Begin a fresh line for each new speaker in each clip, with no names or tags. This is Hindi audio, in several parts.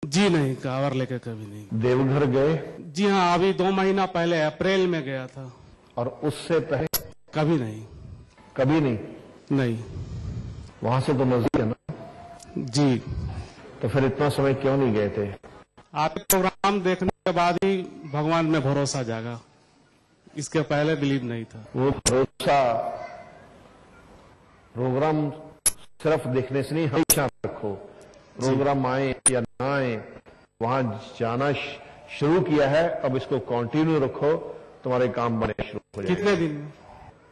जी नहीं, कांवर लेके कभी नहीं।
देवघर गए?
जी हाँ, अभी 2 महीना पहले अप्रैल में गया था।
और उससे पहले?
कभी नहीं।
कभी नहीं?
नहीं।
वहां से तो नजदीक है ना?
जी।
तो फिर इतना समय क्यों नहीं गए थे?
आपके प्रोग्राम देखने के बाद ही भगवान में भरोसा जागा, इसके पहले बिलीव नहीं था।
वो भरोसा प्रोग्राम सिर्फ देखने से नहीं, हमेशा रखो। प्रोग्राम आए या ना आए, वहां जाना शुरू किया है, अब इसको कंटिन्यू रखो, तुम्हारे काम बने शुरू हो जाएंगे।
कितने दिन?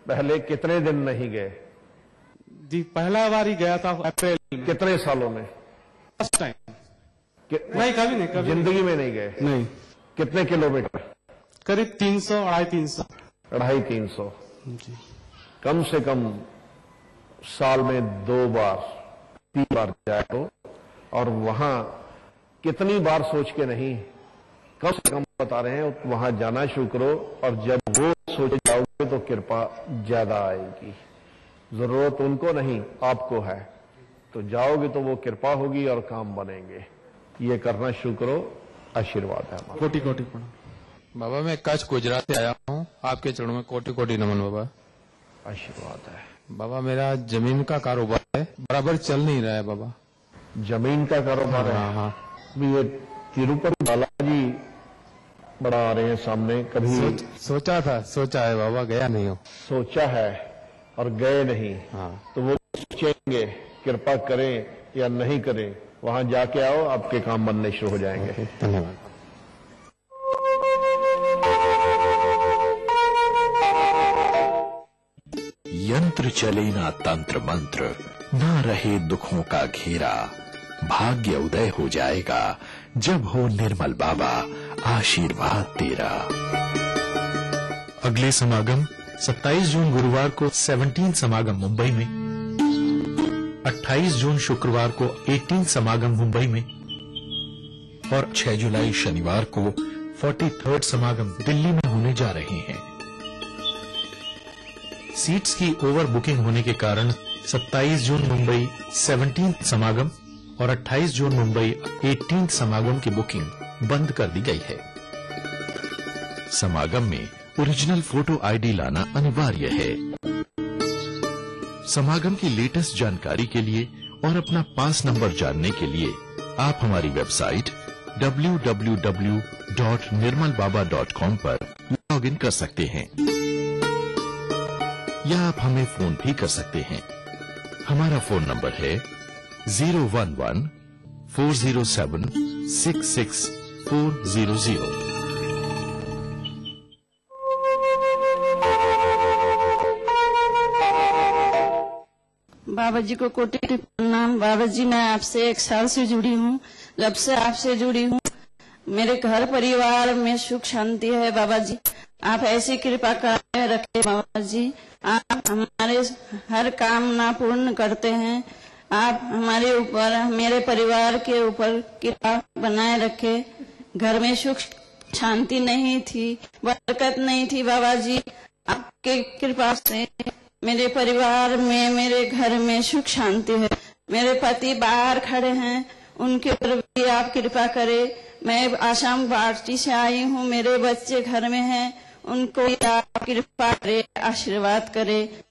पहले कितने दिन नहीं गए?
जी पहला बार ही गया था अप्रैल में।
कितने सालों में?
First time. नहीं, कभी नहीं। कभी
जिंदगी में नहीं गए?
नहीं।
कितने किलोमीटर?
करीब 300, 250।
250-300।
जी।
कम से कम साल में 2 बार 3 बार जाए तो, और वहां कितनी बार सोच के नहीं, कम से कम बता रहे हैं, वहां जाना शुरू करो। और जब वो सोच जाओगे तो कृपा ज्यादा आएगी। जरूरत उनको नहीं, आपको है, तो जाओगे तो वो कृपा होगी और काम बनेंगे। ये करना शुरू करो, आशीर्वाद है हमारा।
कोटि कोटि प्रणाम।
बाबा मैं कच्छ गुजरात से आया हूँ, आपके चरणों में कोटि कोटि नमन बाबा।
आशीर्वाद है
बाबा मेरा जमीन का कारोबार है, बराबर चल नहीं रहा है बाबा।
जमीन का कारोबार है?
हाँ।
भी ये तिरुपति बालाजी बड़ा आ रहे हैं सामने, कभी
सोचा है बाबा, गया नहीं हो।
सोचा है और गए नहीं।
हाँ।
तो वो सोचेंगे, कृपा करें या नहीं करें, वहां जाके आओ, आपके काम बनने शुरू हो जाएंगे।
धन्यवाद।
यंत्र चले ना तंत्र मंत्र, ना रहे दुखों का घेरा, भाग्य उदय हो जाएगा जब हो निर्मल बाबा आशीर्वाद तेरा।
अगले समागम 27 जून गुरुवार को 17 समागम मुंबई में, 28 जून शुक्रवार को 18 समागम मुंबई में और 6 जुलाई शनिवार को 43rd समागम दिल्ली में होने जा रहे हैं। सीट्स की ओवर बुकिंग होने के कारण 27 जून मुंबई 17 समागम और 28 जून मुंबई 18 समागम की बुकिंग बंद कर दी गई है।
समागम में ओरिजिनल फोटो आईडी लाना अनिवार्य है। समागम की लेटेस्ट जानकारी के लिए और अपना पास नंबर जानने के लिए आप हमारी वेबसाइट www.nirmalbaba.com पर लॉग इन कर सकते हैं या आप हमें फोन भी कर सकते हैं। हमारा फोन नंबर है 011-407-66400।
बाबा जी को कोटि कोटि प्रणाम। बाबा जी मैं आपसे 1 साल से जुड़ी हूँ। जब से आपसे जुड़ी हूँ मेरे घर परिवार में सुख शांति है। बाबा जी आप ऐसी कृपा कराए रखे। बाबा जी आप हमारे हर कामना पूर्ण करते हैं। आप हमारे ऊपर, मेरे परिवार के ऊपर कृपा बनाए रखे। घर में सुख शांति नहीं थी, बरकत नहीं थी। बाबा जी आपके कृपा से मेरे परिवार में, मेरे घर में सुख शांति है। मेरे पति बाहर खड़े हैं, उनके ऊपर भी आप कृपा करें। मैं आसाम पार्टी से आई हूँ, मेरे बच्चे घर में हैं, उनको आप कृपा करे, आशीर्वाद करे।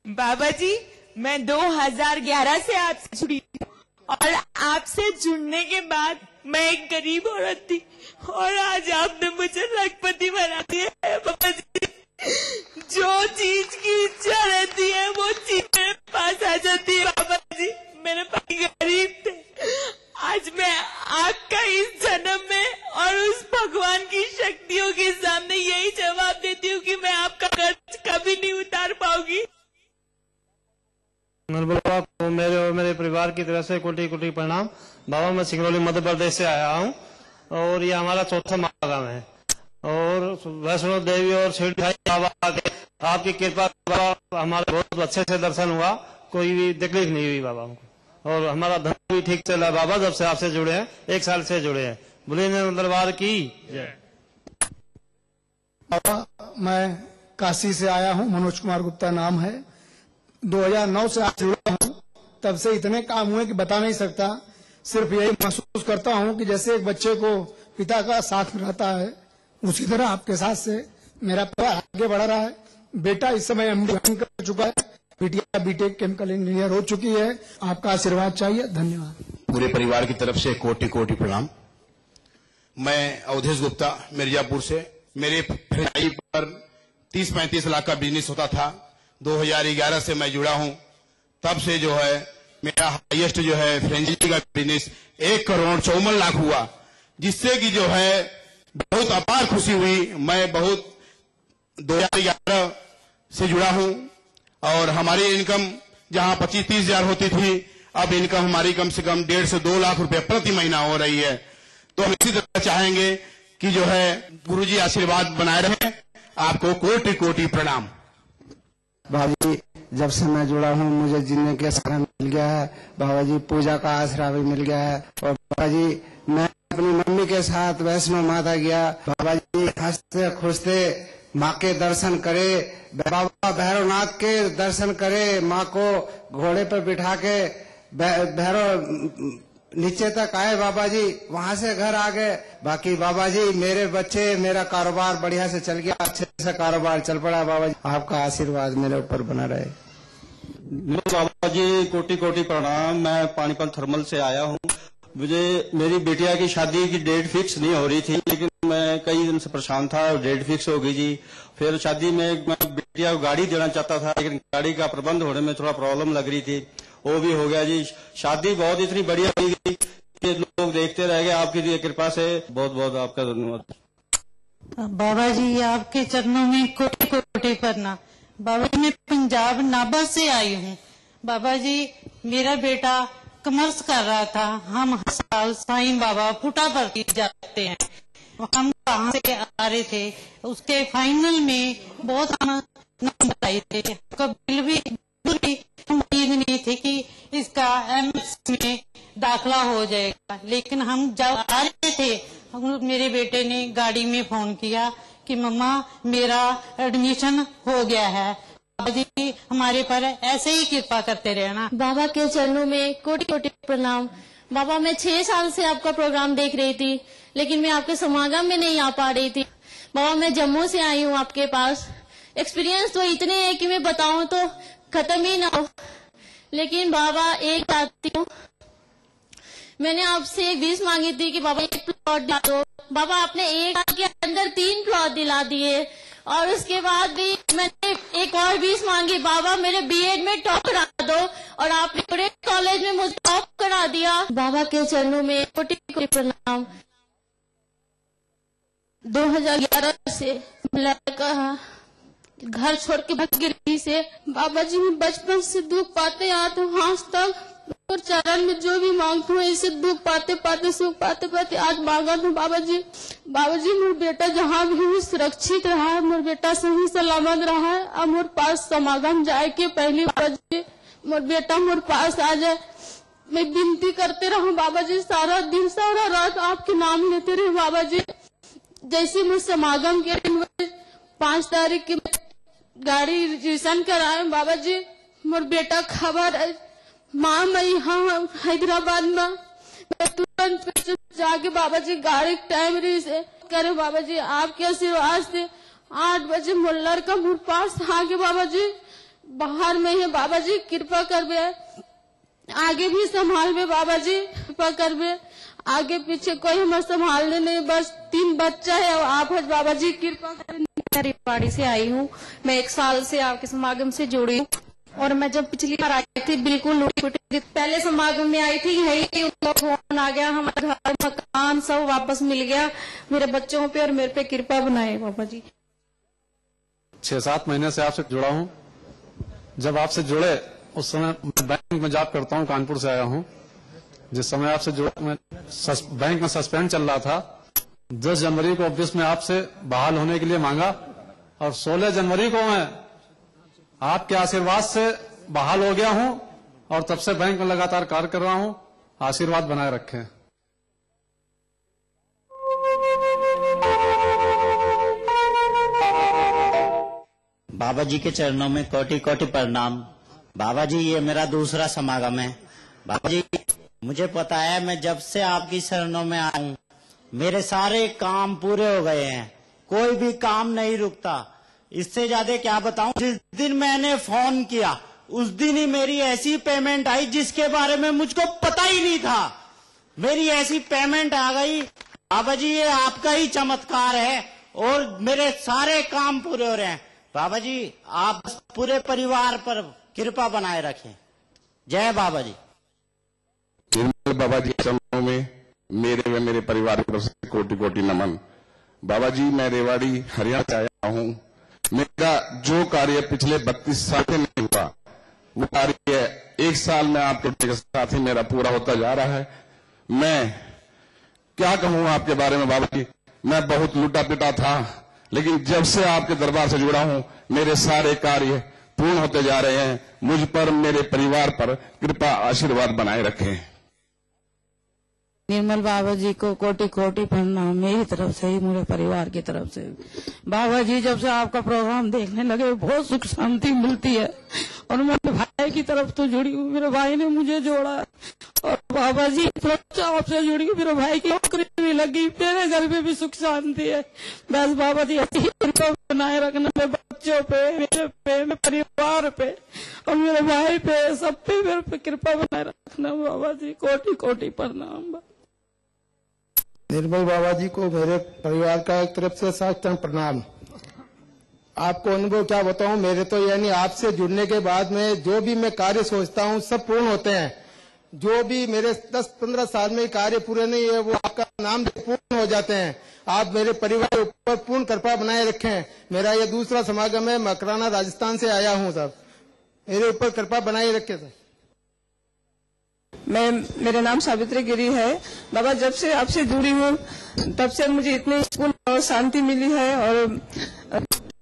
बाबा जी मैं 2011 से आपसे जुड़ी हूँ और आपसे जुड़ने के बाद मैं एक गरीब औरत थी और आज आपने मुझे लखपति बना दिया है। बाबा जी जो चीज की इच्छा रहती है वो चीज मेरे पास आ जाती है। बाबा जी मेरे पति गरीब थे, आज मैं आपका इस जन्म में और उस भगवान की शक्तियों के सामने यही जवाब देती हूँ कि मैं आपका कर्ज कभी नहीं उतार पाऊंगी।
बाबा को मेरे और मेरे परिवार की तरफ से कोटि कोटि प्रणाम। बाबा मैं सिंगरौली मध्य प्रदेश से आया हूँ और ये हमारा 4था समागम है और वैष्णो देवी और शिरडी बाबा के आपकी कृपा बाबा हमारे बहुत अच्छे से दर्शन हुआ, कोई भी तकलीफ नहीं हुई बाबा को। और हमारा धन भी ठीक चला बाबा जब से आपसे जुड़े हैं, 1 साल से जुड़े हैं। बोलिए दरबार की जय।
बाबा मैं काशी से आया हूँ, मनोज कुमार गुप्ता नाम है। 2009 से आज जुड़ा हूँ, तब से इतने काम हुए कि बता नहीं सकता। सिर्फ यही महसूस करता हूँ कि जैसे एक बच्चे को पिता का साथ रहता है, उसी तरह आपके साथ से मेरा परिवार आगे बढ़ रहा है। बेटा इस समय MD कर चुका है, बिटिया बीटेक केमिकल इंजीनियर हो चुकी है। आपका आशीर्वाद चाहिए। धन्यवाद।
पूरे परिवार की तरफ से कोटि कोटि प्रणाम। मैं अवधेश गुप्ता मिर्जापुर से। मेरे फ्रेंचाइजी पर 30-35 लाख का बिजनेस होता था। 2011 से मैं जुड़ा हूं। तब से जो है मेरा हाईएस्ट जो है फ्रेंचाइजी का बिजनेस 1,54,00,000 हुआ, जिससे कि जो है बहुत अपार खुशी हुई। मैं बहुत 2011 से जुड़ा हूं और हमारी इनकम जहां 25-30 हजार होती थी, अब इनकम हमारी कम से कम 1.5 से 2 लाख रुपए प्रति महीना हो रही है। तो हम इसी तरह चाहेंगे कि जो है गुरुजी आशीर्वाद बनाए रहे। आपको कोटि कोटि प्रणाम।
बाबा जब से मैं जुड़ा हूँ मुझे जीने का सहारा मिल गया है। बाबा जी पूजा का आसरा भी मिल गया है। और बाबा जी मैं अपनी मम्मी के साथ वैष्णो माता गया। बाबा जी हंसते खुशते माँ के दर्शन करे, बाबा भैरवनाथ के दर्शन करे, माँ को घोड़े पर बिठा के भैरव नीचे तक आए बाबा जी, वहाँ से घर आ गए। बाकी बाबा जी मेरे बच्चे, मेरा कारोबार बढ़िया से चल गया, अच्छे से कारोबार चल पड़ा। बाबा जी आपका आशीर्वाद मेरे ऊपर बना रहे।
बाबा जी कोटि कोटि प्रणाम। मैं पानीपत थर्मल से आया हूँ। मुझे मेरी बेटिया की शादी की डेट फिक्स नहीं हो रही थी, लेकिन मैं कई दिन से परेशान था। डेट फिक्स हो गई जी। फिर शादी में मैं बेटिया को गाड़ी देना चाहता था, लेकिन गाड़ी का प्रबंध होने में थोड़ा प्रॉब्लम लग रही थी। वो भी हो गया जी। शादी बहुत इतनी बढ़िया हुई गई कि लोग देखते रह गए। आपकी कृपा से बहुत बहुत आपका धन्यवाद।
बाबा जी आपके चरणों में कोटि कोटि प्रणाम। बाबा जी मैं पंजाब नाभा से आई हूँ। बाबा जी मेरा बेटा कॉमर्स कर रहा था। हम हर साल साईं बाबा फुटा पर जाते हैं। हम कहाँ से आ रहे थे, उसके फाइनल में बहुत नंबर आए थे। बिल भी उम्मीद नहीं थी कि इसका एमएस में दाखला हो जाएगा, लेकिन हम जब आ रहे थे मेरे बेटे ने गाड़ी में फोन किया कि मम्मा मेरा एडमिशन हो गया है। बाबा जी हमारे पर ऐसे ही कृपा करते रहना।
बाबा के चरणों में कोटि कोटि प्रणाम। बाबा मैं 6 साल से आपका प्रोग्राम देख रही थी, लेकिन मैं आपके समागम में नहीं आ पा रही थी। बाबा मैं जम्मू से आई हूँ आपके पास। एक्सपीरियंस तो इतने हैं कि मैं बताऊं तो खत्म ही ना हो, लेकिन बाबा एक चाहती हूँ, मैंने आपसे 20 मांगी थी कि बाबा एक प्लॉट दिला दो। बाबा आपने एक साल के अंदर 3 प्लॉट दिला दिए, और उसके बाद भी मैंने एक और 20 मांगी। बाबा मेरे बीएड में टॉप करा दो, और आपने पूरे कॉलेज में मुझे टॉप करा दिया। बाबा के चरणों में कोटि कोटि प्रणाम। 2011 से लड़का घर छोड़ के भाग गई से बाबा जी मैं बचपन से दुख पाते आते हूँ आज तक, और चरण में जो भी मांगती हूँ इसे दुख पाते पाते सुख पाते पाते आज मांगा हूँ। बाबा जी मेरा बेटा जहाँ भी सुरक्षित रहा है, मेरा बेटा सही सलामत रहा है। अब मेरे पास समागम जाए के पहली बार मेरा बेटा मेरे पास आ जाए, मैं विनती करते रहूँ बाबा जी, सारा दिन सारा रात आपके नाम लेते रहे बाबा जी। जैसे मैं समागम के 5 तारीख की गाड़ी रजिस्ट्रेशन कराए बाबा जी, मेरा बेटा खबर है माँ मैं यहाँ हैदराबाद में, मैं तुरंत जाके बाबा जी गाड़ी टाइम से करे बाबा जी। आपके आशीर्वाद से 8 बजे मुल्लर का मेरे पास आके बाबा जी बाहर में है बाबा जी, कृपा करबे, आगे भी संभाल बे बाबा जी, कृपा करबे। आगे पीछे कोई हमें संभालने नहीं, बस 3 बच्चा है और आप बाबा जी कृपा करें।
मैं रेवाड़ी से आई हूँ। मैं 1 साल से आपके समागम से जुड़ी हूँ, और मैं जब पिछली बार आई थी बिल्कुल लूटी, पहले समागम में आई थी, यही उनका फोन आ गया, हमारा घर मकान सब वापस मिल गया। मेरे बच्चों पे और मेरे पे कृपा बनाए बाबा जी।
6-7 महीने से आपसे जुड़ा हूँ। जब आपसे जुड़े उस समय मैं बैंक में जॉब करता हूँ, कानपुर से आया हूँ। जिस समय आपसे जुड़ा मैं बैंक में सस्पेंड चल रहा था। 10 जनवरी को ऑफिस में आपसे बहाल होने के लिए मांगा, और 16 जनवरी को मैं आपके आशीर्वाद से बहाल हो गया हूं, और तब से बैंक में लगातार कार्य कर रहा हूं। आशीर्वाद बनाए रखें।
बाबा जी के चरणों में कोटि कोटि प्रणाम। बाबा जी ये मेरा दूसरा समागम है। बाबा जी मुझे पता है, मैं जब से आपकी शरणों में आया हूँ मेरे सारे काम पूरे हो गए हैं, कोई भी काम नहीं रुकता। इससे ज्यादा क्या बताऊं, जिस दिन मैंने फोन किया उस दिन ही मेरी ऐसी पेमेंट आई जिसके बारे में मुझको पता ही नहीं था। मेरी ऐसी पेमेंट आ गई। बाबा जी ये आपका ही चमत्कार है और मेरे सारे काम पूरे हो रहे हैं। बाबा जी आप पूरे परिवार पर कृपा बनाए रखें। जय बाबा जी।
बाबा जी के चरणों में मेरे व मेरे परिवार की तरफ से कोटि कोटि नमन। बाबा जी मैं रेवाड़ी हरियाणा से आया हूँ। मेरा जो कार्य पिछले 32 साल से नहीं हुआ वो कार्य 1 साल में आपके साथ ही मेरा पूरा होता जा रहा है। मैं क्या कहूँ आपके बारे में बाबा जी, मैं बहुत लुटा पिटा था, लेकिन जब से आपके दरबार से जुड़ा हूँ मेरे सारे कार्य पूर्ण होते जा रहे हैं। मुझ पर मेरे परिवार पर कृपा आशीर्वाद बनाए रखें।
निर्मल बाबा जी को कोटि कोटि प्रणाम मेरी तरफ से ही, मेरे परिवार की तरफ से। बाबा जी जब से आपका प्रोग्राम देखने लगे बहुत सुख शांति मिलती है और मैं भाई की तरफ तो जुड़ी हूँ, मेरे भाई ने मुझे जोड़ा और बाबा जी आपसे जुड़ी हूँ, मेरे भाई की नौकरी भी लगी, मेरे घर में भी सुख शांति है। बस बाबा जी ऐसी कृपा बनाए रखना मेरे बच्चों पे, मेरे पे, मेरे परिवार पे और मेरे भाई पे, सब पे मेरे पे कृपा बनाए रखना बाबा जी। कोटि कोटि प्रणाम।
निर्मल बाबा जी को मेरे परिवार का एक तरफ से साष्टांग प्रणाम। आपको अनुभव क्या बताऊं, मेरे तो यानी आपसे जुड़ने के बाद में जो भी मैं कार्य सोचता हूं सब पूर्ण होते हैं। जो भी मेरे 10-15 साल में कार्य पूरे नहीं है वो आपका नाम पूर्ण हो जाते हैं। आप मेरे परिवार के ऊपर पूर्ण कृपा बनाए रखें। मेरा ये दूसरा समागम है, मकराना राजस्थान से आया हूँ साहब, मेरे ऊपर कृपा बनाए रखे सर।
मेरा नाम सावित्री गिरी है। बाबा जब से आपसे जुड़ी हूँ तब से मुझे इतनी सुकून और शांति मिली है और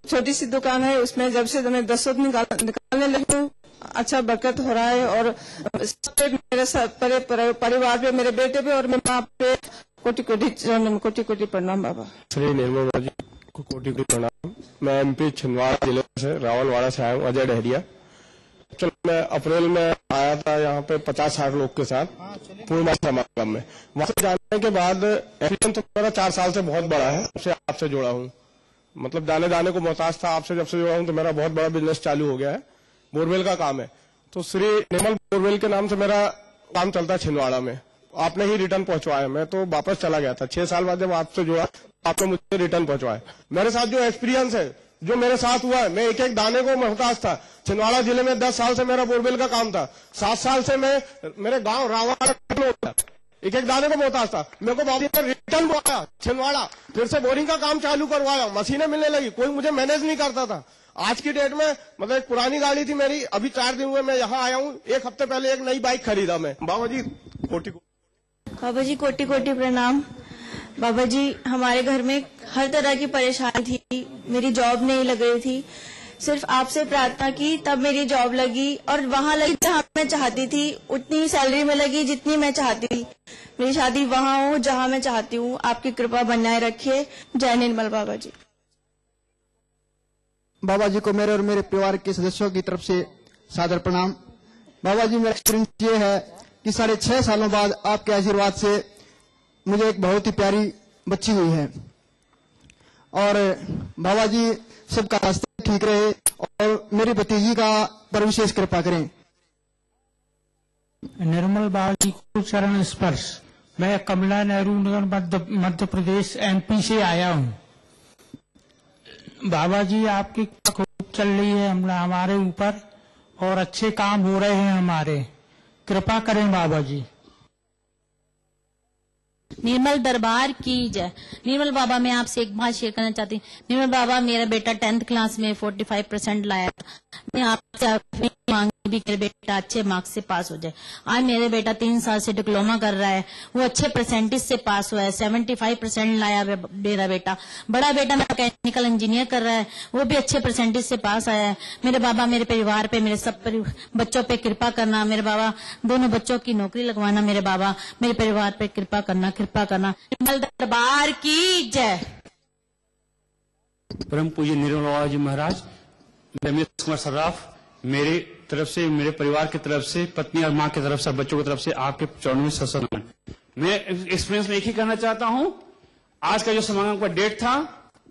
छोटी सी दुकान है उसमें जब से मैं 10 निकालने लगी हूँ अच्छा बरकत हो रहा है और मेरे परिवार पे, मेरे बेटे पे और मेरे माँ पे कोटि कोटि प्रणाम बाबा।
श्री निर्मल बाबा जी को कोटि कोटि प्रणाम। मैं एमपी छिंदवाड़ा जिले से रावलवाड़ा से आया हूँ, अजय डहरिया। चलो मैं अप्रैल में आया था यहाँ पे 50-60 लोग के साथ पूर्ण समागम में। वहां से जाने के बाद एक्सपीरियंस तो मेरा 4 साल से बहुत बड़ा है। आपसे जुड़ा हूँ, मतलब जाने को मोहताज था, आपसे जब से जुड़ा हूँ तो मेरा बहुत बड़ा बिजनेस चालू हो गया है। बोरवेल का काम है तो श्री निर्मल बोरवेल के नाम से मेरा काम चलता है छिंदवाड़ा में। आपने ही रिटर्न पहुंचवाया, मैं तो वापस चला गया था। 6 साल बाद जब आपसे जुड़ा आपने मुझे रिटर्न पहुंचवाया। मेरे साथ जो एक्सपीरियंस है, जो मेरे साथ हुआ है, मैं एक एक दाने को मोहताज था। छिंदवाड़ा जिले में 10 साल से मेरा बोरवेल का काम था। 7 साल से मैं मेरे गांव रावड़ा एक एक दाने को मोहताज था। मेरे को बाबू ने रिटर्न पहुंचाया छिंदवाड़ा, फिर से बोरिंग का काम चालू करवाया, मशीनें मिलने लगी, कोई मुझे मैनेज नहीं करता था। आज की डेट में मतलब एक पुरानी गाड़ी थी मेरी, अभी 4 दिन हुए मैं यहाँ आया हूँ। 1 हफ्ते पहले एक नई बाइक खरीदा मैं। बाबा जी कोटि कोटि
प्रणाम। बाबा जी हमारे घर में हर तरह की परेशानी थी, मेरी जॉब नहीं लग रही थी, सिर्फ आपसे प्रार्थना की तब मेरी जॉब लगी और वहाँ लगी जहाँ मैं चाहती थी, उतनी सैलरी में लगी जितनी मैं चाहती थी। मेरी शादी वहाँ हो जहाँ मैं चाहती हूँ। आपकी कृपा बनाए रखिए। जय निर्मल बाबा जी।
बाबा जी को मेरे और मेरे परिवार के सदस्यों की तरफ से सादर प्रणाम। बाबा जी मेरा एक्सपीरियंस ये है कि 6.5 सालों बाद आपके आशीर्वाद से मुझे एक बहुत ही प्यारी बच्ची हुई है और बाबा जी सबका रास्ता ठीक रहे और मेरी भतीजी का पर विशेष कृपा करें।
निर्मल बाबा जी को चरण स्पर्श। मैं कमला नेहरू नगर मध्य प्रदेश एमपी से आया हूँ। बाबा जी आपकी खूब चल रही है हमारे ऊपर और अच्छे काम हो रहे हैं हमारे, कृपा करें बाबा जी।
निर्मल दरबार की जय। निर्मल बाबा मैं आपसे एक बात शेयर करना चाहती हूँ। निर्मल बाबा मेरा बेटा 10th क्लास में 45% लाया। मैं आपसे मांगी भी मेरे बेटा अच्छे मार्क्स से पास हो जाए। आज मेरे बेटा 3 साल से डिप्लोमा कर रहा है, वो अच्छे परसेंटेज से पास हुआ है। 75% लाया मेरा बेटा। बड़ा बेटा मैकेनिकल इंजीनियर कर रहा है, वो भी अच्छे परसेंटेज से पास आया है। मेरे बाबा मेरे परिवार पे, मेरे सब बच्चों पे कृपा करना। मेरे बाबा दोनों बच्चों की नौकरी लगवाना। मेरे बाबा मेरे परिवार पे कृपा करना। निर्मल दरबार की जय।
परम पूज्य निर्मल बाबा जी महाराज, मैं रमेश कुमार सर्राफ, मेरे
तरफ से, मेरे परिवार की तरफ से, पत्नी और माँ की तरफ से, बच्चों की तरफ से आपके चरणों में सशक्त हूं। मैं एक्सपीरियंस में एक ही कहना चाहता हूं, आज का जो समागम का डेट था,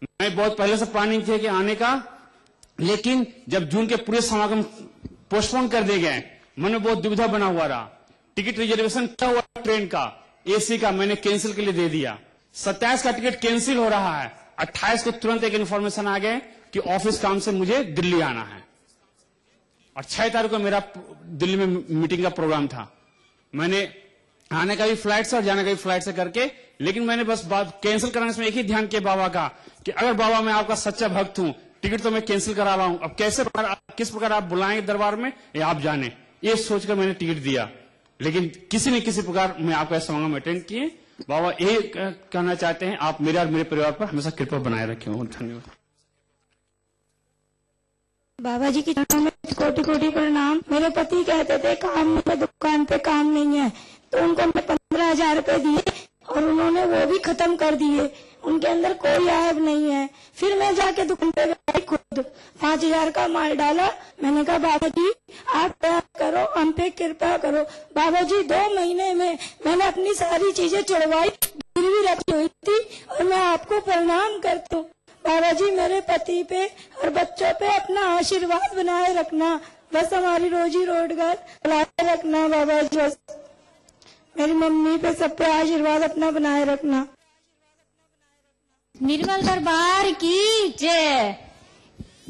मैं बहुत पहले से प्लानिंग थी कि आने का, लेकिन जब जून के पूरे समागम पोस्टपोन कर दिए गए, मन में बहुत दुविधा बना हुआ रहा। टिकट रिजर्वेशन क्या हुआ ट्रेन का, एसी का, मैंने कैंसिल के लिए दे दिया। 27 का टिकट कैंसिल हो रहा है, 28 को तुरंत एक इन्फॉर्मेशन आ गए कि ऑफिस काम से मुझे दिल्ली आना है, और 6 तारीख को मेरा दिल्ली में मीटिंग का प्रोग्राम था। मैंने आने का भी फ्लाइट से और जाने का भी फ्लाइट से करके, लेकिन मैंने बस बात कैंसिल कराने में एक ही ध्यान किया बाबा का कि अगर बाबा मैं आपका सच्चा भक्त हूं, टिकट तो मैं कैंसिल करा रहा हूं, अब कैसे किस प्रकार आप बुलाएंगे दरबार में ये आप जाने, ये सोचकर मैंने टिकट दिया। लेकिन किसी न किसी प्रकार मैं आपका समागम अटेंड किए। बाबा यही कहना चाहते हैं, आप मेरे और मेरे परिवार पर हमेशा कृपा बनाए रखें। धन्यवाद।
बाबा जी की चरणों में कोटि कोटि प्रणाम। मेरे पति कहते थे काम पे, दुकान पे काम नहीं है, तो उनको मैं 15,000 रुपए दिए और उन्होंने वो भी खत्म कर दिए। उनके अंदर कोई ऐब नहीं है। फिर मैं जाके दुकान पे गई, खुद 5,000 का माल डाला। मैंने कहा बाबा जी आप दया करो, हम पे कृपा करो। बाबा जी 2 महीने में मैंने अपनी सारी चीजें चढ़वाई, गिरवी रखी हुई थी, और मैं आपको प्रणाम करता हूँ। बाबा जी मेरे पति पे और बच्चों पे अपना आशीर्वाद बनाए रखना, बस हमारी रोजी रोजगार बनाए रखना। बाबा जी बस मेरी मम्मी पे सब पे आशीर्वाद अपना बनाए रखना।
निर्मल दरबार की जय।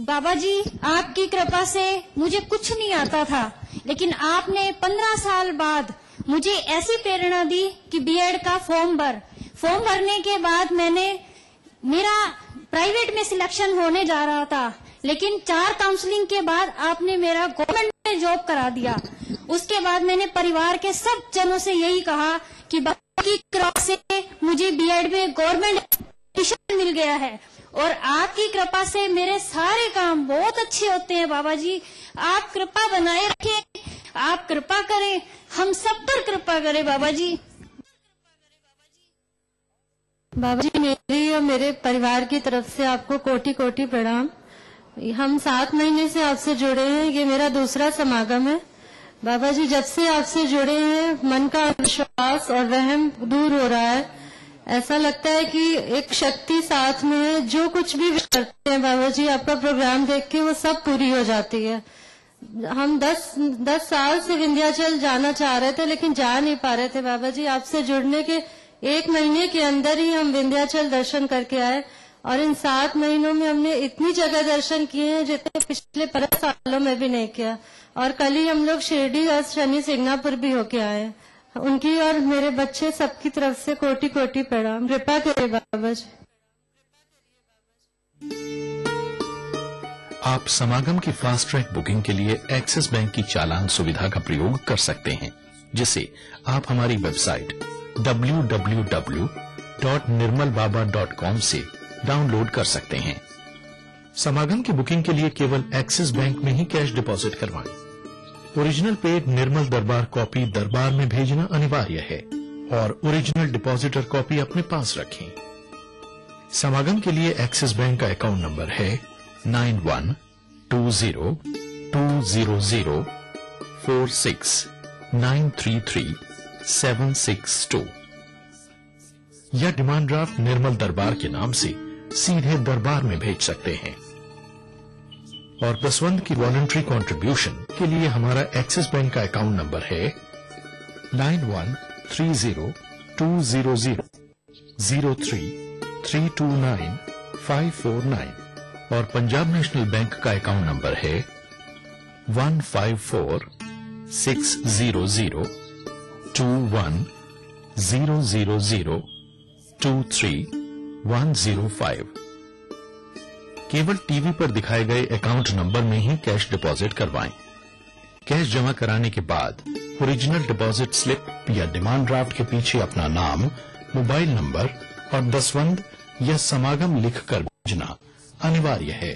बाबा जी आपकी कृपा से मुझे कुछ नहीं आता था, लेकिन आपने 15 साल बाद मुझे ऐसी प्रेरणा दी कि बीएड का फॉर्म भरने के बाद मेरा प्राइवेट में सिलेक्शन होने जा रहा था, लेकिन 4 काउंसलिंग के बाद आपने मेरा गवर्नमेंट में जॉब करा दिया। उसके बाद मैंने परिवार के सब जनों से यही कहा कि बाबा की कृपा से मुझे बीएड में गवर्नमेंट एडमिशन मिल गया है, और आपकी कृपा से मेरे सारे काम बहुत अच्छे होते हैं। बाबा जी आप कृपा बनाए रखें, आप कृपा करें, हम सब पर कृपा करें। बाबा जी
मेरी और मेरे परिवार की तरफ से आपको कोटि कोटि प्रणाम। हम 7 महीने से आपसे जुड़े हैं, ये मेरा दूसरा समागम है। बाबा जी जब से आपसे जुड़े हैं मन का विश्वास और वहम दूर हो रहा है। ऐसा लगता है कि एक शक्ति साथ में है, जो कुछ भी करते हैं बाबा जी आपका प्रोग्राम देख के वो सब पूरी हो जाती है। हम 10 साल से विंध्याचल जाना चाह रहे थे, लेकिन जा नहीं पा रहे थे। बाबा जी आपसे जुड़ने के 1 महीने के अंदर ही हम विंध्याचल दर्शन करके आए, और इन 7 महीनों में हमने इतनी जगह दर्शन किए हैं जितने पिछले 15 सालों में भी नहीं किया। और कल ही हम लोग शिरडी और शनि सिंगापुर भी होके आए। उनकी और मेरे बच्चे सबकी तरफ से कोटि कोटि प्रणाम। कृपा करिए बाबा जी।
आप समागम की फास्ट ट्रैक बुकिंग के लिए एक्सिस बैंक की चालान सुविधा का प्रयोग कर सकते हैं, जिसे आप हमारी वेबसाइट www.nirmalbaba.com से डाउनलोड कर सकते हैं। समागम की बुकिंग के लिए केवल एक्सिस बैंक में ही कैश डिपॉजिट करवाएं। ओरिजिनल पेड निर्मल दरबार कॉपी दरबार में भेजना अनिवार्य है, और ओरिजिनल डिपॉजिटर कॉपी अपने पास रखें। समागम के लिए एक्सिस बैंक का अकाउंट नंबर है 912020046933 या डिमांड ड्राफ्ट निर्मल दरबार के नाम से सीधे दरबार में भेज सकते हैं। और दसवंध की वॉलंटरी कंट्रीब्यूशन के लिए हमारा एक्सिस बैंक का अकाउंट नंबर है 91302003329549 और पंजाब नेशनल बैंक का अकाउंट नंबर है 1546002100023105। केवल टीवी पर दिखाए गए अकाउंट नंबर में ही कैश डिपॉजिट करवाएं। कैश जमा कराने के बाद ओरिजिनल डिपॉजिट स्लिप या डिमांड ड्राफ्ट के पीछे अपना नाम, मोबाइल नंबर और दसवंध या समागम लिखकर भेजना अनिवार्य है।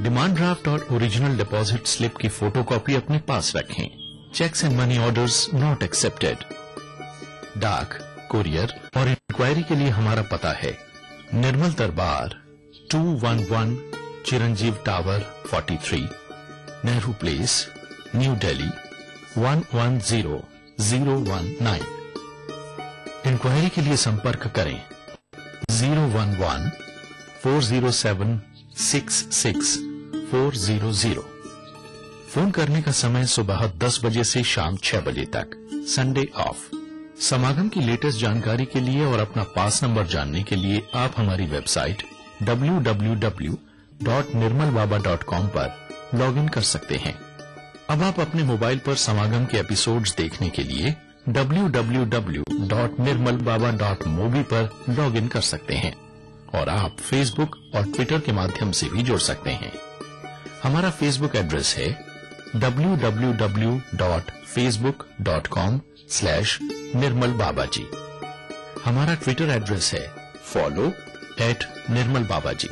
डिमांड ड्राफ्ट और ओरिजिनल डिपॉजिट स्लिप की फोटोकॉपी अपने पास रखें। Cheques and money orders not accepted. डाक, कुरियर और इंक्वायरी के लिए हमारा पता है Nirmal Darbar 211 Chiranjiv tower 43, Nehru place, New Delhi 110019। Enquiry के लिए संपर्क करें 011-407-66400। फोन करने का समय सुबह 10 बजे से शाम 6 बजे तक, संडे ऑफ। समागम की लेटेस्ट जानकारी के लिए और अपना पास नंबर जानने के लिए आप हमारी वेबसाइट www.nirmalbaba.com पर लॉगिन कर सकते हैं। अब आप अपने मोबाइल पर समागम के एपिसोड्स देखने के लिए www.nirmalbaba.mobi पर लॉगिन कर सकते हैं और आप फेसबुक और ट्विटर के माध्यम से भी जुड़ सकते हैं। हमारा फेसबुक एड्रेस है www.facebook.com/nirmalbabaji। हमारा ट्विटर एड्रेस है follow@nirmalbabaji।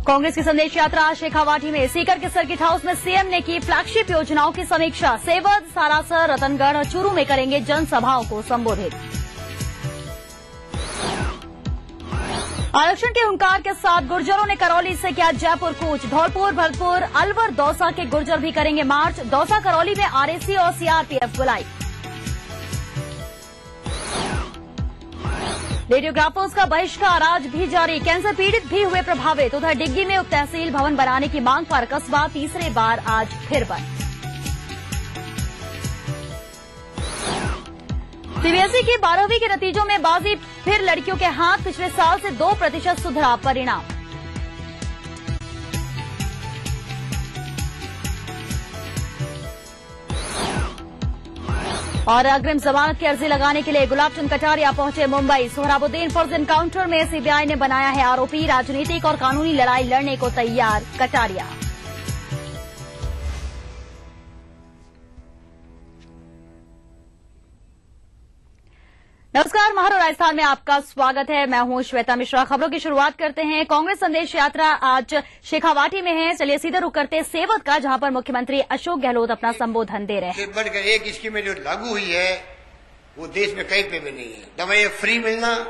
कांग्रेस की संदेश यात्रा शेखावाटी में। सीकर के सर्किट हाउस में सीएम ने की फ्लैगशिप योजनाओं की समीक्षा। सेवद, सारासर, रतनगढ़ और चूरू में करेंगे जनसभाओं को संबोधित। आरक्षण के हुंकार के साथ गुर्जरों ने करौली से किया जयपुर कूच। धौलपुर, भरतपुर, अलवर, दौसा के गुर्जर भी करेंगे मार्च। दौसा करौली में आरएसी और सीआरपीएफ बुलाई। रेडियोग्राफर्स का बहिष्कार आज भी जारी। कैंसर पीड़ित भी हुए प्रभावित। उधर डिग्गी में उप तहसील भवन बनाने की मांग पर कस्बा तीसरे बार आज फिर बंद। सीबीएसई की 12वीं के नतीजों में बाजी फिर लड़कियों के हाथ। पिछले साल से 2% सुधरा परिणाम। और अग्रिम जमानत की अर्जी लगाने के लिए गुलाब चंद कटारिया पहुंचे मुंबई। सोहराबुद्दीन फर्ज एनकाउंटर में सीबीआई ने बनाया है आरोपी। राजनीतिक और कानूनी लड़ाई लड़ने को तैयार कटारिया। नमस्कार, महारो राजस्थान में आपका स्वागत है। मैं हूं श्वेता मिश्रा। खबरों की शुरुआत करते हैं। कांग्रेस संदेश यात्रा आज शेखावाटी में है। चलिए सीधे रुक करते हैं सेवद का, जहां पर मुख्यमंत्री अशोक गहलोत अपना संबोधन दे रहे हैं।
बढ़कर एक स्कीम जो लागू हुई है वो देश में कहीं पे भी नहीं है। दवाएं फ्री मिलना,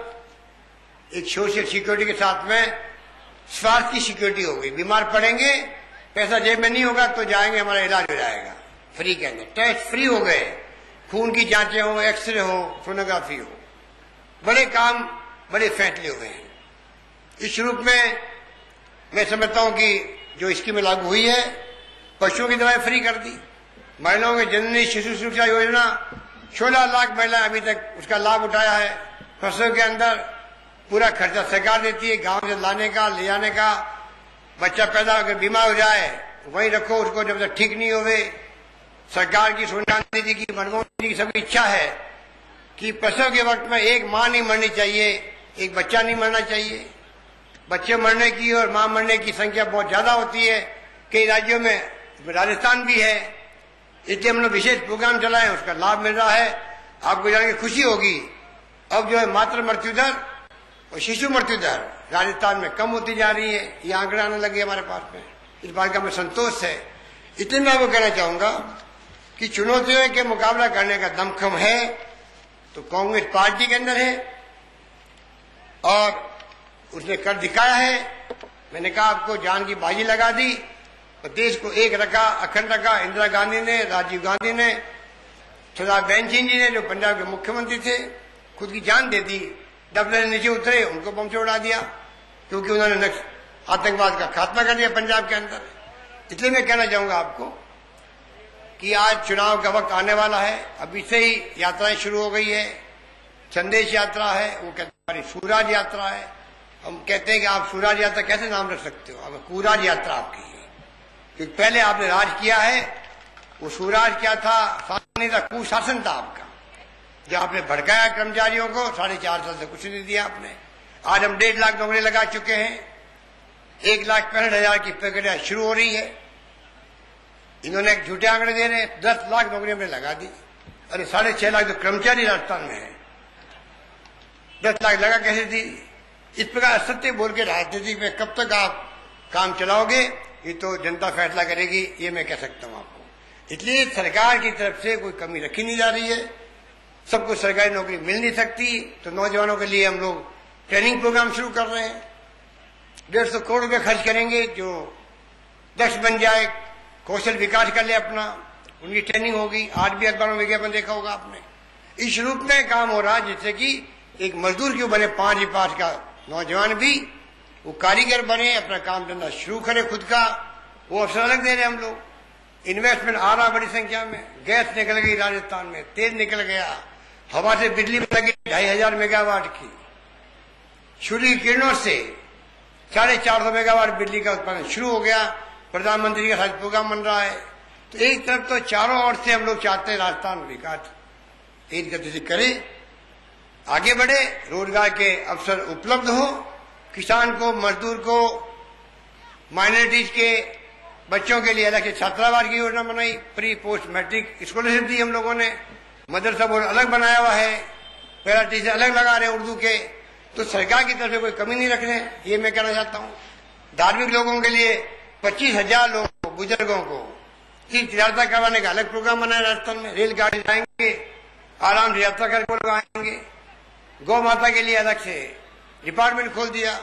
एक सोशल सिक्योरिटी के साथ में स्वास्थ्य की सिक्योरिटी होगी। बीमार पड़ेंगे, पैसा जेब में नहीं होगा तो जाएंगे, हमारा इलाज हो जाएगा फ्री के अंदर। टेस्ट फ्री हो गए, खून की जांचें हो, एक्सरे हो, सोनोग्राफी हो, बड़े काम, बड़े फैसले हुए हैं। इस रूप में मैं समझता हूं कि जो स्कीम लागू हुई है, पशुओं की दवाएं फ्री कर दी। महिलाओं के जननी शिशु सुरक्षा योजना 16 लाख महिलाएं अभी तक उसका लाभ उठाया है। फसलों के अंदर पूरा खर्चा सरकार देती है, गांव से लाने का, ले जाने का। बच्चा पैदा अगर बीमार हो जाए वहीं रखो उसको जब तक ठीक नहीं होवे। सरकार की, सोनिया गांधी जी की, मनमोहन जी की सबकी इच्छा है कि प्रसव के वक्त में एक मां नहीं मरनी चाहिए, एक बच्चा नहीं मरना चाहिए। बच्चे मरने की और मां मरने की संख्या बहुत ज्यादा होती है कई राज्यों में, राजस्थान भी है। इसलिए हमने विशेष प्रोग्राम चलाए, उसका लाभ मिल रहा है। आपको जान के खुशी होगी, अब जो है मातृ मृत्यु दर और शिशु मृत्यु दर राजस्थान में कम होती जा रही है। ये आंकड़े आने लगे हमारे पास में, इस बात का हमें संतोष है। इतने मैं आपको कहना चाहूंगा कि चुनौतियों के मुकाबला करने का दमखम है तो कांग्रेस पार्टी के अंदर है और उसने कर दिखाया है। मैंने कहा आपको जान की बाजी लगा दी और देश को एक रखा, अखंड रखा। इंदिरा गांधी ने, राजीव गांधी ने, सरदार बेन सिंह जी ने, जो पंजाब के मुख्यमंत्री थे, खुद की जान दे दी। डबल नीचे उतरे, उनको बम से उड़ा दिया क्योंकि उन्होंने आतंकवाद का खात्मा कर दिया पंजाब के अंदर। इसलिए मैं कहना चाहूंगा आपको कि आज चुनाव का वक्त आने वाला है। अभी से ही यात्राएं शुरू हो गई है। संदेश यात्रा है, वो कहते हैं हमारी सूराज यात्रा है। हम कहते हैं कि आप सूराज यात्रा कैसे नाम रख सकते हो, अब कूराज यात्रा आपकी है क्योंकि पहले आपने राज किया है। वो सूराज क्या था, शासन नहीं था, कुशासन था आपका। जो आपने भड़काया कर्मचारियों को, 4.5 साल से कुछ नहीं दिया आपने। आज हम 1.5 लाख नौकरी लगा चुके हैं, 1,65,000 की प्रक्रिया शुरू हो रही है। इन्होंने एक झूठे आंकड़े दे रहे हैं, 10 लाख नौकरी हमने लगा दी। अरे 6.5 लाख तो कर्मचारी राजस्थान में है, 10 लाख लगा कैसे दी? इस प्रकार सत्य बोल के राजनीति में कब तक आप काम चलाओगे, ये तो जनता फैसला करेगी, ये मैं कह सकता हूं आपको। इसलिए सरकार की तरफ से कोई कमी रखी नहीं जा रही है, सबको सरकारी नौकरी मिल नहीं सकती, तो नौजवानों के लिए हम लोग ट्रेनिंग प्रोग्राम शुरू कर रहे हैं। 150 करोड़ रुपए खर्च करेंगे, जो दक्ष बन जाए, कौशल विकास कर ले अपना, उनकी ट्रेनिंग होगी। आज भी अखबारों में विज्ञापन देखा होगा आपने। इस रूप में काम हो रहा है जिससे कि एक मजदूर क्यों बने, 5 पास का नौजवान भी वो कारीगर बने, अपना काम धंधा शुरू करे खुद का, वो अवसर अलग दे रहे हैं हम लोग। इन्वेस्टमेंट आ रहा बड़ी संख्या में, गैस निकल गई राजस्थान में, तेल निकल गया, हवा से बिजली लगी 2,500 मेगावाट की, सूर्य की किरणों से 450 मेगावाट बिजली का उत्पादन शुरू हो गया। प्रधानमंत्री का हज प्रोग्राम बन रहा है। तो एक तरफ तो चारों ओर से हम लोग चाहते हैं राजस्थान विकास तेज गति से करे, आगे बढ़े, रोजगार के अवसर उपलब्ध हो, किसान को, मजदूर को, माइनॉरिटीज के बच्चों के लिए अलग से छात्रावास की योजना बनाई, प्री पोस्ट मैट्रिक स्कॉलरशिप दी हम लोगों ने, मदरसा बोर्ड अलग बनाया हुआ है, पैरा टीचर अलग लगा रहे हैं उर्दू के। तो सरकार की तरफ से कोई कमी नहीं रख रहे हैं, ये मैं कहना चाहता हूँ। धार्मिक लोगों के लिए 25,000 लोगों को, बुजुर्गों को तीर्थ यात्रा करवाने का अलग प्रोग्राम बनाया राजस्थान में, रेलगाड़ी जाएंगे, आराम से यात्रा करके लोग आएंगे। गौ माता के लिए अलग से डिपार्टमेंट खोल दिया।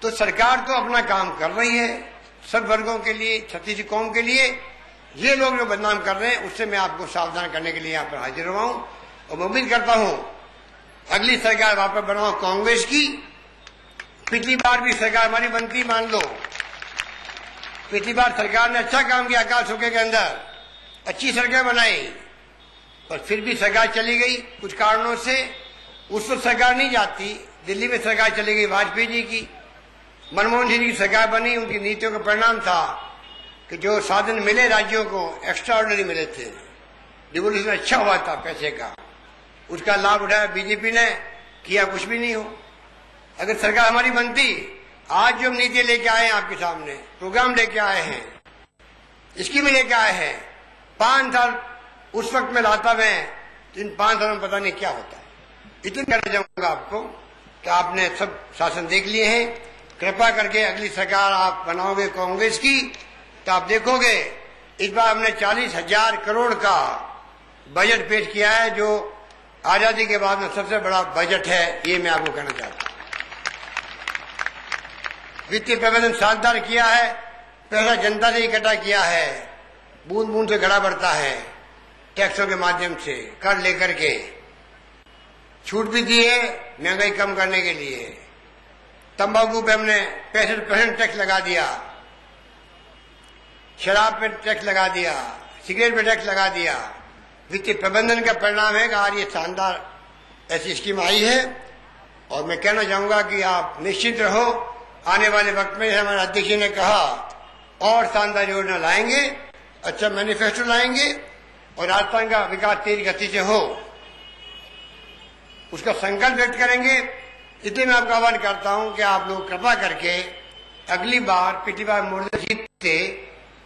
तो सरकार तो अपना काम कर रही है सब वर्गों के लिए, छत्तीस कौम के लिए। ये लोग जो बदनाम कर रहे हैं उससे मैं आपको सावधान करने के लिए यहाँ पर हाजिर हुआ हूँ। और मैं उम्मीद करता हूँ अगली सरकार वापस बनाओ कांग्रेस की। पिछली बार भी सरकार हमारी बनती, मान लो पिछली बार सरकार ने अच्छा काम किया, अकाल सूखे के अंदर अच्छी सड़कें बनाई, पर फिर भी सरकार चली गई कुछ कारणों से। उस वक्त सरकार नहीं जाती, दिल्ली में सरकार चली गई वाजपेयी जी की, मनमोहन सिंह की सरकार बनी। उनकी नीतियों का परिणाम था कि जो साधन मिले राज्यों को एक्स्ट्रा ऑर्डिनरी मिले थे, डिवोल्यूशन अच्छा हुआ था पैसे का, उसका लाभ उठाया बीजेपी ने, किया कुछ भी नहीं हो। अगर सरकार हमारी बनती, आज जो हम नीति लेके आए हैं आपके सामने, प्रोग्राम लेके आए हैं, स्कीम लेके आए हैं, 5 साल उस वक्त में लाता मैं, तो इन 5 सालों में पता नहीं क्या होता है। इतना कहना चाहूंगा आपको कि आपने सब शासन देख लिए हैं, कृपा करके अगली सरकार आप बनाओगे कांग्रेस की, तो आप देखोगे इस बार हमने 40,000 करोड़ का बजट पेश किया है, जो आजादी के बाद में सबसे बड़ा बजट है, ये मैं आपको कहना चाहता हूं। वित्तीय प्रबंधन शानदार किया है, पैसा जनता से इकट्ठा किया है, बूंद बूंद से घड़ा बढ़ता है, टैक्सों के माध्यम से कर लेकर के छूट भी दी है महंगाई कम करने के लिए। तंबाकू पे हमने 65% टैक्स लगा दिया, शराब पे टैक्स लगा दिया, सिगरेट पे टैक्स लगा दिया। वित्तीय प्रबंधन का परिणाम है कि आज ये शानदार ऐसी स्कीम आई है। और मैं कहना चाहूंगा कि आप निश्चित रहो, आने वाले वक्त में हमारे अध्यक्ष जी ने कहा और शानदार योजना लाएंगे, अच्छा मैनिफेस्टो लाएंगे और राजस्थान का विकास तेज गति से हो, उसका संकल्प व्यक्त करेंगे। इसलिए मैं आपका आह्वान करता हूं कि आप लोग कृपा करके अगली बार, पिछली बार मुर्दे जीत थे,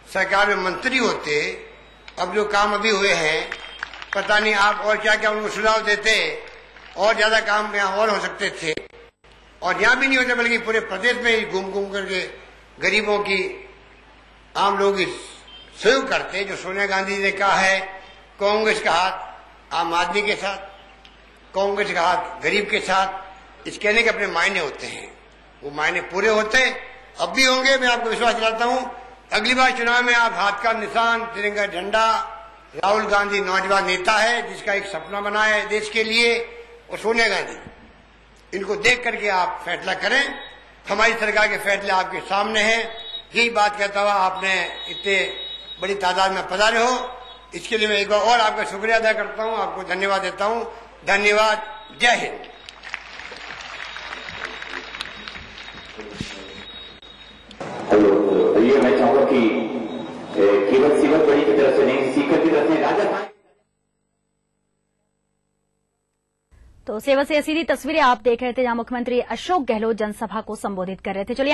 सरकार में मंत्री होते, अब जो काम अभी हुए हैं पता नहीं आप और क्या क्या उनको सुझाव देते, और ज्यादा काम यहाँ और हो सकते थे। और यहाँ भी नहीं होते बल्कि पूरे प्रदेश में ही घूम घूम करके गरीबों की, आम लोग सहयोग करते। जो सोनिया गांधी ने कहा है कांग्रेस का हाथ आम आदमी के साथ, कांग्रेस का हाथ गरीब के साथ, इस कहने के अपने मायने होते हैं, वो मायने पूरे होते, अब भी होंगे। मैं आपको विश्वास दिलाता हूं अगली बार चुनाव में आप हाथ का निशान, तिरंगा झंडा, राहुल गांधी नौजवान नेता है जिसका एक सपना बना है देश के लिए, और सोनिया गांधी, इनको देख करके आप फैसला करें। हमारी सरकार के फैसले आपके सामने हैं। यही बात कहता हुआ आपने इतने बड़ी तादाद में पधारे हो, इसके लिए मैं एक बार और आपका शुक्रिया अदा करता हूं, आपको धन्यवाद देता हूं। धन्यवाद, जय हिंद।
ये मैं चाहूंगा कि केवल सीवर बड़ी की तरफ से नहीं, सीकर की तरफ से राजा
तो सेवा से सीधी तस्वीरें आप देख रहे थे, जहां मुख्यमंत्री अशोक गहलोत जनसभा को संबोधित कर रहे थे। चलिए